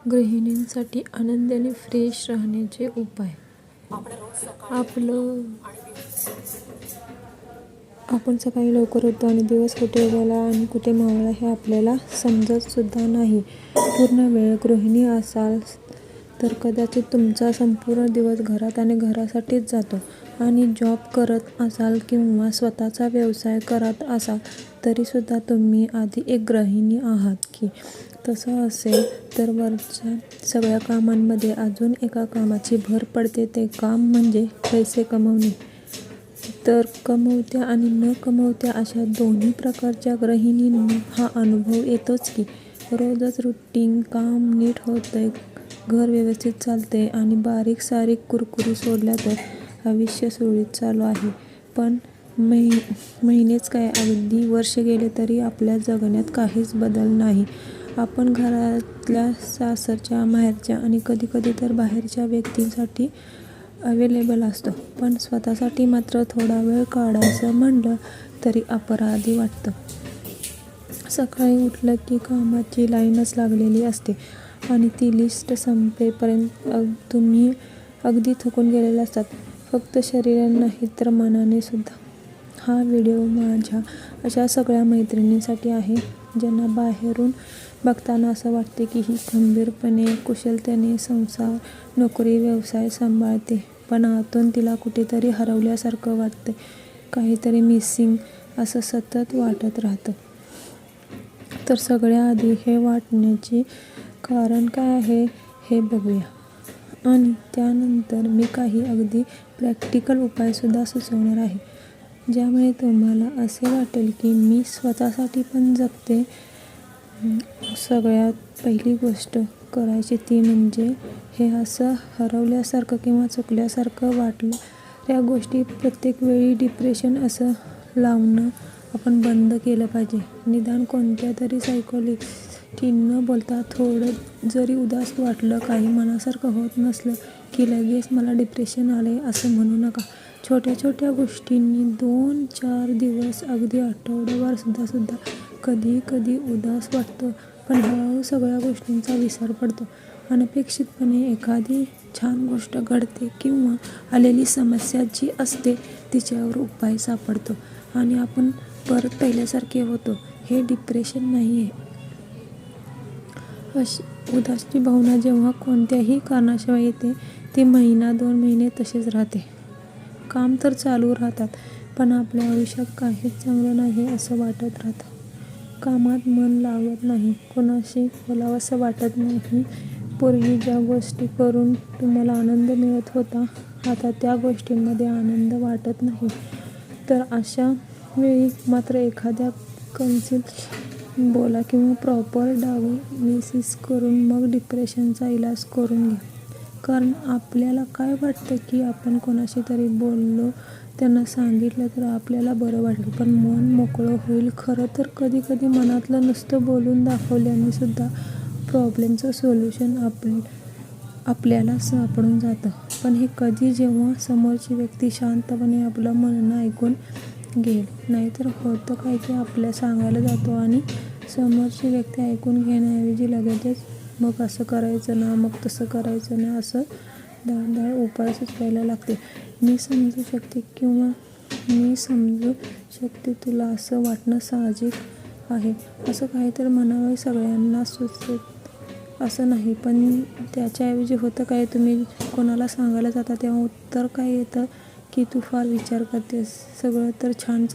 गृहिणींसाठी आनंदी आणि फ्रेश राहण्याचे उपाय. आपण सकाळी लवकर उठतो आणि दिवस कुठे गेला आणि कुठे मावळला हे आपल्याला समजत सुद्धा नाही. पूर्ण वेळ गृहिणी असाल तर कदाचित तुमचा संपूर्ण दिवस घरात आणि घरासाठीच जातो. आणि जॉब करत असाल किंवा स्वतःचा व्यवसाय करत असाल तरीसुद्धा तुम्ही आधी एक गृहिणी आहात की. तसं असेल तर वरच्या सगळ्या कामांमध्ये अजून एका कामाची भर पडते, ते काम म्हणजे पैसे कमवणे. तर कमवत्या आणि न कमवत्या अशा दोन्ही प्रकारच्या गृहिणींना हा अनुभव येतोच की. रोजच रुटीन काम नीट होतंय, घर व्यवस्थित चालतंय आणि बारीक सारीक कुरकुरी सोडल्या तर आयुष्य सुरळीत चालू आहे. पण महिनेच काय, अगदी वर्ष गेले तरी आपल्या जगण्यात काहीच बदल नाही. आपण घरातल्या, सासरच्या, माहेरच्या आणि कधीकधी तर बाहेरच्या व्यक्तींसाठी अवेलेबल असतो, पण स्वतःसाठी मात्र थोडा वेळ काढायचं म्हणलं तरी अपराधी वाटतं. सकाळी उठलं की कामाची लाईनच लागलेली असते आणि ती लिस्ट संपेपर्यंत तुम्ही अगदी थकून गेलेले असतात, फक्त शरीराने नाही तर मनाने सुद्धा. हा व्हिडिओ माझ्या अशा सगळ्या मैत्रिणींसाठी आहे ज्यांना बाहेरून बघताना असं वाटते की ही खंबीरपणे, कुशलतेने संसार, नोकरी, व्यवसाय सांभाळते, पण आतून तिला कुठेतरी हरवल्यासारखं वाटतंय, काहीतरी मिसिंग असं सतत वाटत राहतं. तर सगळ्याआधी हे वाटण्याचे कारण काय आहे हे बघूया आणि त्यानंतर मी काही अगदी प्रॅक्टिकल उपायसुद्धा सुचवणार आहे, ज्यामुळे तुम्हाला असे वाटेल की मी स्वतःसाठी पण जगते. सगळ्यात पहिली गोष्ट करायची ती म्हणजे हे असं हरवल्यासारखं किंवा चुकल्यासारखं वाटणाऱ्या गोष्टी प्रत्येक वेळी डिप्रेशन असं लावणं आपण बंद केलं पाहिजे. निदान कोणत्या तरी सायकॉलॉजिस्टशी न बोलता थोडं जरी उदास वाटलं, काही मनासारखं होत नसलं की लगेच मला डिप्रेशन आलंय असं म्हणू नका. छोट्या छोट्या गोष्टींनी 2-4 दिवस, अगदी आठवडाभर सुद्धा कधी कधी उदास वाटतं, पण हळूहळू सगळ्या गोष्टींचा विसर पडतो. अनपेक्षितपणे एखादी छान गोष्ट घडते किंवा आलेली समस्या जी असते तिच्यावर उपाय सापडतो आणि आपण परत पहिल्यासारखे होतो. हे डिप्रेशन नाही आहे. अशी उदासची भावना जेव्हा कोणत्याही कारणाशिवाय येते ती 1-2 महिने तशीच राहते. काम तर चालू राहतात, पण आपल्या आयुष्यात काहीच चांगलं नाही असं वाटत राहतं. कामात मन लागत नाही, कोणाशी बोलावंसं वाटत नाही. पूर्वी ज्या गोष्टी करून तुम्हाला आनंद मिळत होता, आता त्या गोष्टींमध्ये आनंद वाटत नाही. तर अशा वेळी मात्र एखाद्या कौन्सिलरशी बोला किंवा प्रॉपर डायग्नोसिस करून मग डिप्रेशनचा इलाज करून घ्या. कारण आपल्याला काय वाटतं की आपण कोणाशी तरी बोललो, त्यांना सांगितलं तर आपल्याला बरं वाटेल, पण मन मोकळं होईल. खरं तर कधी कधी मनातलं नुसतं बोलून दाखवल्याने सुद्धा प्रॉब्लेमचं सोल्युशन आपल्याला सापडून जातं. पण हे कधी, जेव्हा समोरची व्यक्ती शांतपणे आपलं म्हणणं ऐकून घेईल. नाहीतर होतं काय की आपल्या सांगायला जातो आणि समोरची व्यक्ती ऐकून घेण्याऐवजी लगेचच मग असं करायचं ना, मग तसं करायचं ना, असं धाड उपाय सुचवायला लागते. मी समजू शकते तुला असं वाटणं साहजिक आहे. असं काहीतरी म्हणावं सगळ्यांना सुचत असं नाही, पण त्याच्याऐवजी होतं काय, तुम्ही कोणाला सांगायला जाता तेव्हा उत्तर काय येतं की तू फार विचार करतेस, सगळं तर छान चाललंय.